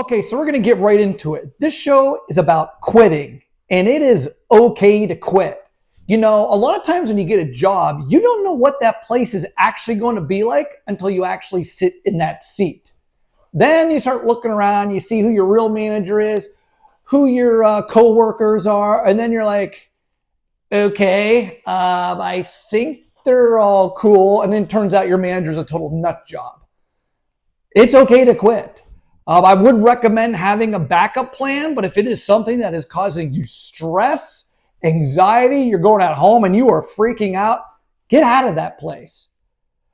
Okay, so we're going to get right into it. This show is about quitting, and it is okay to quit. You know, a lot of times when you get a job, you don't know what that place is actually going to be like until you actually sit in that seat. Then you start looking around, you see who your real manager is, who your coworkers are, and then you're like, okay, I think they're all cool. And then it turns out your manager's a total nut job. It's okay to quit. I would recommend having a backup plan, but if it is something that is causing you stress, anxiety, you're going at home and you are freaking out, get out of that place.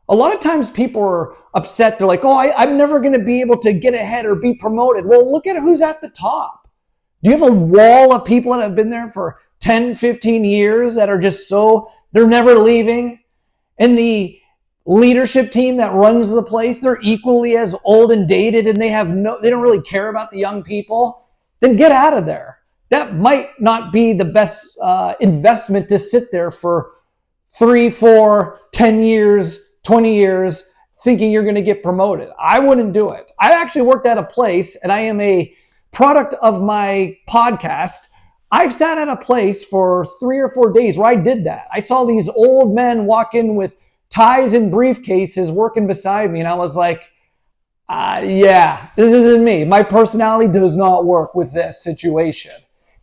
A lot of times people are upset. They're like, I'm never going to be able to get ahead or be promoted. Well, look at who's at the top. Do you have a wall of people that have been there for 10, 15 years that are just they're never leaving? And the leadership team that runs the place, they're equally as old and dated and they don't really care about the young people. Then get out of there. That might not be the best investment to sit there for 3, 4, 10 years, 20 years thinking you're going to get promoted. I wouldn't do it. I actually worked at a place, and I am a product of my podcast. I've sat at a place for 3 or 4 days where I did that. I saw these old men walk in with ties and briefcases working beside me, and I was like, yeah, this isn't me. My personality does not work with this situation.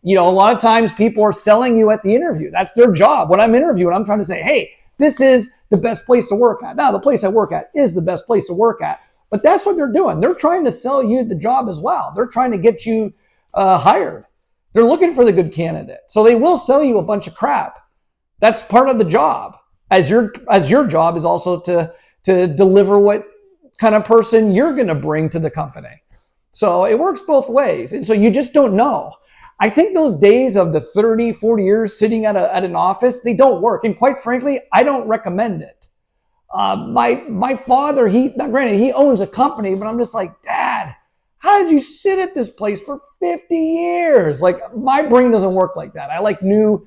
You know, a lot of times people are selling you at the interview. That's their job. When I'm interviewing, I'm trying to say, hey, this is the best place to work at. Now, the place I work at is the best place to work at. But that's what they're doing. They're trying to sell you the job as well. They're trying to get you hired. They're looking for the good candidate. So they will sell you a bunch of crap. That's part of the job. As your job is also to deliver what kind of person you're going to bring to the company. So it works both ways. And so you just don't know. I think those days of the 30, 40 years sitting at an office, they don't work. And quite frankly, I don't recommend it. My father, granted, he owns a company, but I'm just like, Dad, how did you sit at this place for 50 years? Like, my brain doesn't work like that. I like new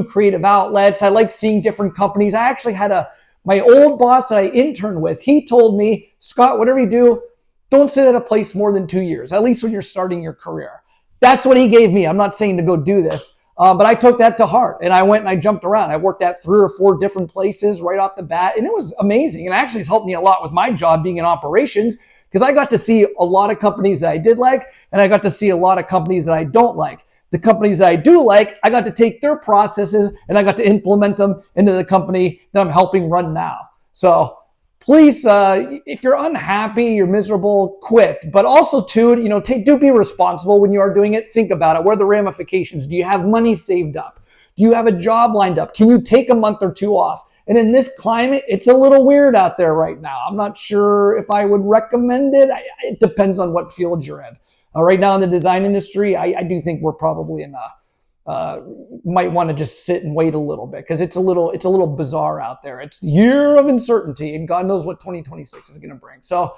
creative outlets. I like seeing different companies. I actually had my old boss that I interned with, he told me, Scott, whatever you do, don't sit at a place more than 2 years, at least when you're starting your career. That's what he gave me. I'm not saying to go do this, but I took that to heart and I went and I jumped around. I worked at 3 or 4 different places right off the bat, and it was amazing. And actually it's helped me a lot with my job being in operations, because I got to see a lot of companies that I did like, and I got to see a lot of companies that I don't like. The companies that I do like, I got to take their processes and I got to implement them into the company that I'm helping run now. So please, if you're unhappy, you're miserable, quit. But also too, do be responsible when you are doing it. Think about it. What are the ramifications? Do you have money saved up? Do you have a job lined up? Can you take a month or 2 off? And in this climate, it's a little weird out there right now. I'm not sure if I would recommend it. It depends on what field you're in. Right now in the design industry, I do think we're probably in might want to just sit and wait a little bit, because it's a little bizarre out there. It's the year of uncertainty, and God knows what 2026 is going to bring. So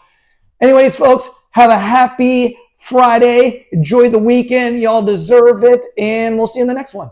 anyways, folks, have a happy Friday. Enjoy the weekend. Y'all deserve it, and we'll see you in the next one.